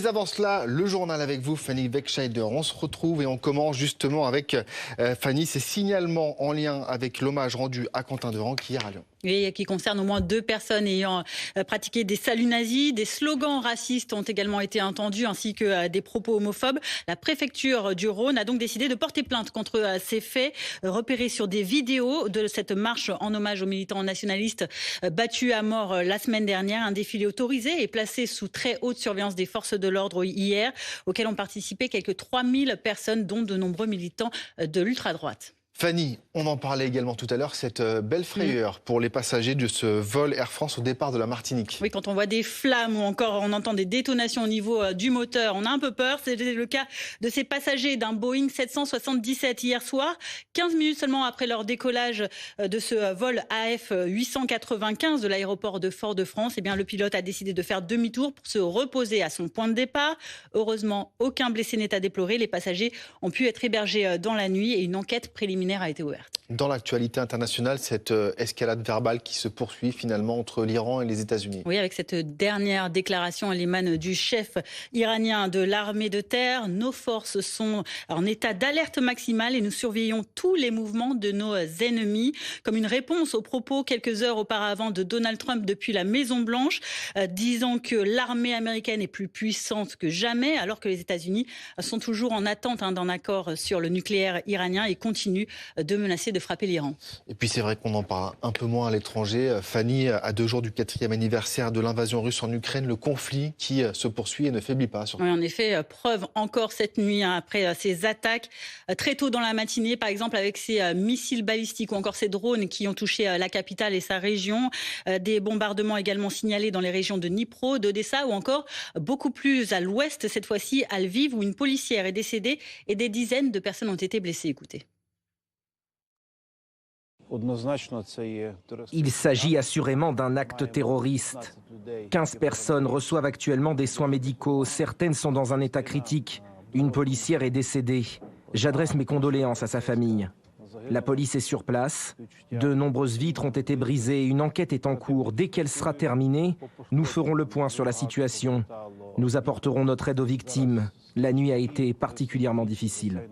Mais avant cela, le journal avec vous, Fanny Weckscheider. On se retrouve et on commence justement avec Fanny, ces signalements en lien avec l'hommage rendu à Quentin Durand hier à Lyon. Oui, qui concerne au moins 2 personnes ayant pratiqué des saluts nazis. Des slogans racistes ont également été entendus, ainsi que des propos homophobes. La préfecture du Rhône a donc décidé de porter plainte contre ces faits, repérés sur des vidéos de cette marche en hommage aux militants nationalistes battus à mort la semaine dernière. Un défilé autorisé et placé sous très haute surveillance des forces de l'ordre hier, auquel ont participé quelques 3000 personnes, dont de nombreux militants de l'ultra-droite. Fanny, on en parlait également tout à l'heure, cette belle frayeur pour les passagers de ce vol Air France au départ de la Martinique. Oui, quand on voit des flammes ou encore on entend des détonations au niveau du moteur, on a un peu peur. C'était le cas de ces passagers d'un Boeing 777 hier soir. 15 minutes seulement après leur décollage de ce vol AF 895 de l'aéroport de Fort-de-France, eh bien, le pilote a décidé de faire demi-tour pour se reposer à son point de départ. Heureusement, aucun blessé n'est à déplorer. Les passagers ont pu être hébergés dans la nuit et une enquête préliminaire a été ouverte. Dans l'actualité internationale, cette escalade verbale qui se poursuit finalement entre l'Iran et les États-Unis. Oui, avec cette dernière déclaration, elle émane du chef iranien de l'armée de terre. Nos forces sont en état d'alerte maximale et nous surveillons tous les mouvements de nos ennemis. Comme une réponse aux propos quelques heures auparavant de Donald Trump depuis la Maison-Blanche, disant que l'armée américaine est plus puissante que jamais, alors que les États-Unis sont toujours en attente d'un accord sur le nucléaire iranien et continuent de menacer de frapper l'Iran. Et puis c'est vrai qu'on en parle un peu moins à l'étranger. Fanny, à 2 jours du 4e anniversaire de l'invasion russe en Ukraine, le conflit qui se poursuit et ne faiblit pas. Oui, en effet, preuve encore cette nuit après ces attaques très tôt dans la matinée, par exemple avec ces missiles balistiques ou encore ces drones qui ont touché la capitale et sa région. Des bombardements également signalés dans les régions de Dnipro, d'Odessa ou encore beaucoup plus à l'ouest, cette fois-ci à Lviv, où une policière est décédée et des dizaines de personnes ont été blessées. Écoutez. Il s'agit assurément d'un acte terroriste. 15 personnes reçoivent actuellement des soins médicaux. Certaines sont dans un état critique. Une policière est décédée. J'adresse mes condoléances à sa famille. La police est sur place. De nombreuses vitres ont été brisées. Une enquête est en cours. Dès qu'elle sera terminée, nous ferons le point sur la situation. Nous apporterons notre aide aux victimes. La nuit a été particulièrement difficile.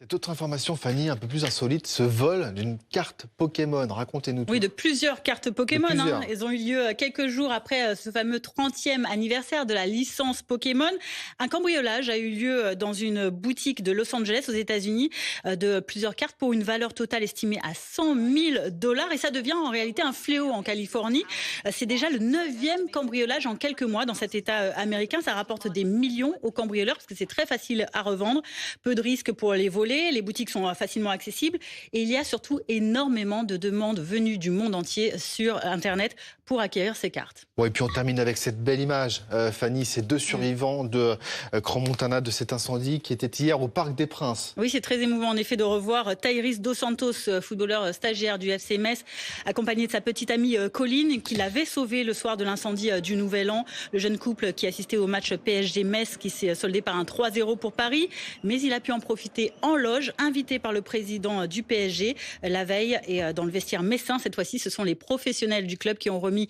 Cette autre information, Fanny, un peu plus insolite, ce vol d'une carte Pokémon. Racontez-nous tout. Oui, de plusieurs cartes Pokémon. Plusieurs. Elles ont eu lieu quelques jours après ce fameux 30e anniversaire de la licence Pokémon. Un cambriolage a eu lieu dans une boutique de Los Angeles, aux États-Unis, de plusieurs cartes pour une valeur totale estimée à $100 000. Et ça devient en réalité un fléau en Californie. C'est déjà le 9e cambriolage en quelques mois dans cet État américain. Ça rapporte des millions aux cambrioleurs parce que c'est très facile à revendre. Peu de risques pour les voler. Les boutiques sont facilement accessibles et il y a surtout énormément de demandes venues du monde entier sur Internet pour acquérir ces cartes. Bon, et puis on termine avec cette belle image, Fanny, ces 2 survivants de Crans-Montana, de cet incendie qui était hier au Parc des Princes. Oui, c'est très émouvant en effet de revoir Thaïris Dos Santos, footballeur stagiaire du FC Metz, accompagné de sa petite amie Colline, qui l'avait sauvé le soir de l'incendie du Nouvel An. Le jeune couple qui assistait au match PSG-Metz qui s'est soldé par un 3-0 pour Paris, mais il a pu en profiter en loge, invité par le président du PSG la veille. Et dans le vestiaire messin, cette fois-ci, ce sont les professionnels du club qui ont remis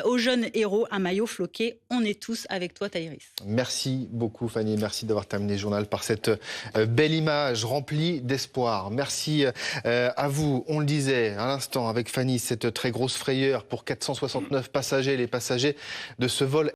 aux jeunes héros un maillot floqué. On est tous avec toi, Thaïris. Merci beaucoup, Fanny. Merci d'avoir terminé le journal par cette belle image remplie d'espoir. Merci à vous. On le disait à l'instant avec Fanny, cette très grosse frayeur pour 469 passagers, les passagers de ce vol